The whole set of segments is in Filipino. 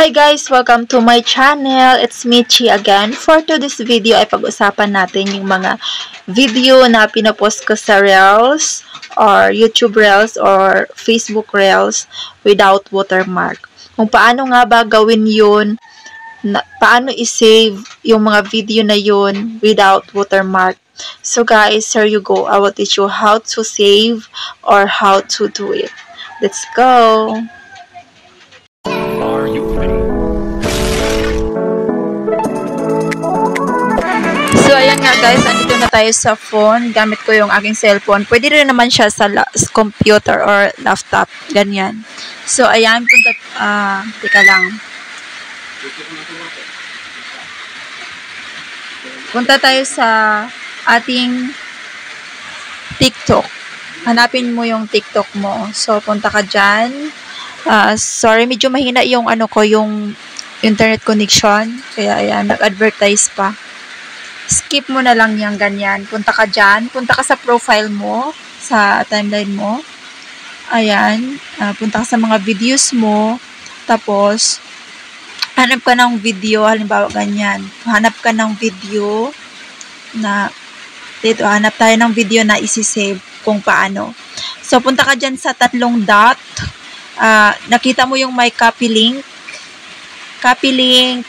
Hi guys! Welcome to my channel. It's Michi again. For today's video ay pag-usapan natin yung mga video na pinopost ko sa Reels or YouTube Reels or Facebook Reels without watermark. Kung paano nga ba gawin yun, paano i-save yung mga video na yun without watermark. So guys, here you go. I will teach you how to save or how to do it. Let's go! Are you ready? So, ayan nga guys, andito na tayo sa phone. Gamit ko yung aking cellphone. Pwede rin naman siya sa computer or laptop. Ganyan. So, ayan, teka lang. Punta tayo sa ating TikTok. Hanapin mo yung TikTok mo. So, punta ka dyan. Sorry, medyo mahina yung yung internet connection. Kaya ayan, nag-advertise pa. Skip mo na lang yung ganyan. Punta ka dyan. Punta ka sa profile mo, sa timeline mo. Ayan. Punta ka sa mga videos mo. Tapos, hanap ka ng video. Halimbawa, ganyan. Hanap ka ng video na, dito, hanap tayo ng video na isi-save kung paano. So, punta ka dyan sa tatlong dot. Nakita mo yung may copy link. Copy link.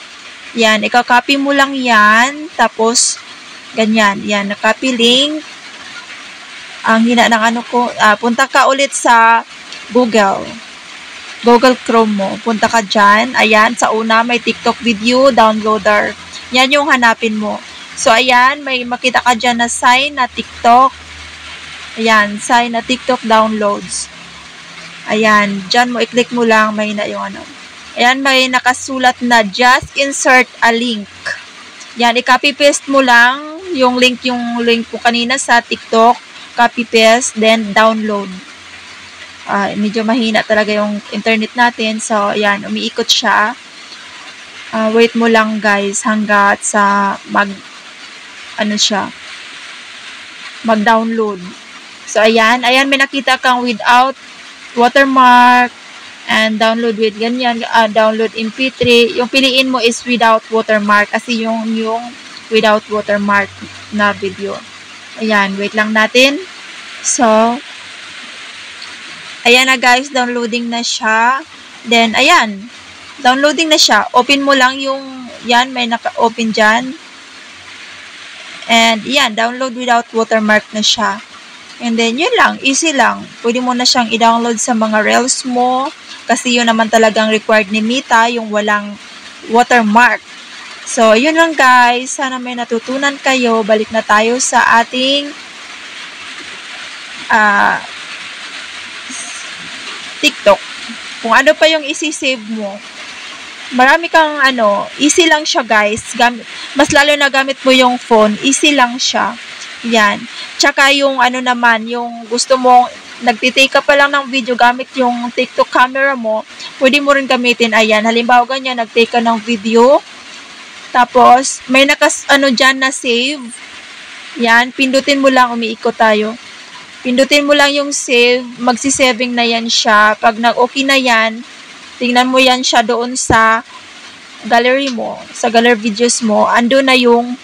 Yan, ika-copy mo lang yan. Tapos, ganyan. Yan, na-copy link. Ang hina ng punta ka ulit sa Google Chrome mo. Punta ka dyan. Ayan, sa una, may TikTok video downloader. Yan yung hanapin mo. So, ayan, may makita ka dyan na sign na TikTok. Ayan, sign na TikTok downloads. Ayan, dyan mo, i-click mo lang, may na yung Ayan, may nakasulat na just insert a link. Yan, i-copy-paste mo lang yung link po kanina sa TikTok. Copy-paste, then download. Medyo mahina talaga yung internet natin. So, ayan, umiikot siya. Wait mo lang guys hanggat sa mag-download. So, ayan, may nakita kang without watermark and download with ganyan, download MP3. Yung piliin mo is without watermark kasi yung without watermark na video. Ayan, wait lang natin. So, ayan na guys, downloading na siya. Then, ayan, downloading na siya. Open mo lang yung, yan, may naka-open dyan. And, yan, download without watermark na siya. And then, yun lang, easy lang. Pwede mo na siyang i-download sa mga Reels mo. Kasi yun naman talagang required ni Meta, yung walang watermark. So, yun lang guys. Sana may natutunan kayo. Balik na tayo sa ating TikTok. Kung ano pa yung isi-save mo. Marami kang easy lang siya guys. Mas lalo na gamit mo yung phone, easy lang siya. Yan. Tsaka yung naman, yung gusto mo, nagtitake ka pa lang ng video gamit yung TikTok camera mo, pwede mo rin gamitin. Ayan, halimbawa ganyan, nagtake ka ng video, tapos may dyan na save. Yan, pindutin mo lang, umiikot tayo. Pindutin mo lang yung save, magsisaving na yan siya. Pag nag-okay na yan, tingnan mo yan siya doon sa gallery mo, sa gallery videos mo, ando na yung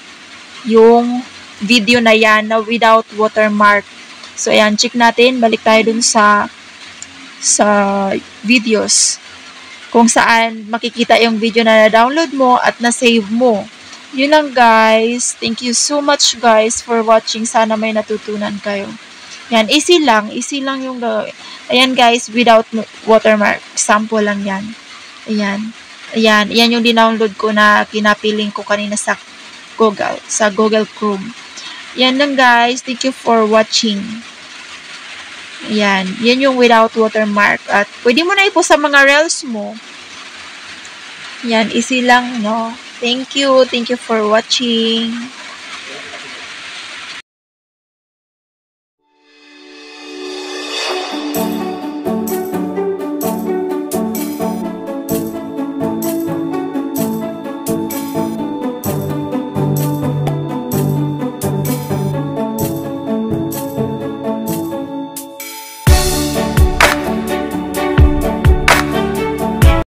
video na yan na without watermark. So, ayan, check natin. Balik tayo dun sa videos. Kung saan makikita yung video na na-download mo at na-save mo. Yun lang, guys. Thank you so much, guys, for watching. Sana may natutunan kayo. Yan, easy lang. Easy lang yung gawin. Ayan, guys, without watermark. Sample lang yan. Ayan. Ayan, yan yung dinownload ko na kinapiling ko kanina sa Google Chrome. Yan lang, guys. Thank you for watching. Yan. Yan yung without watermark. At pwede mo na ipost sa mga Reels mo. Yan. Easy lang, no? Thank you. Thank you for watching.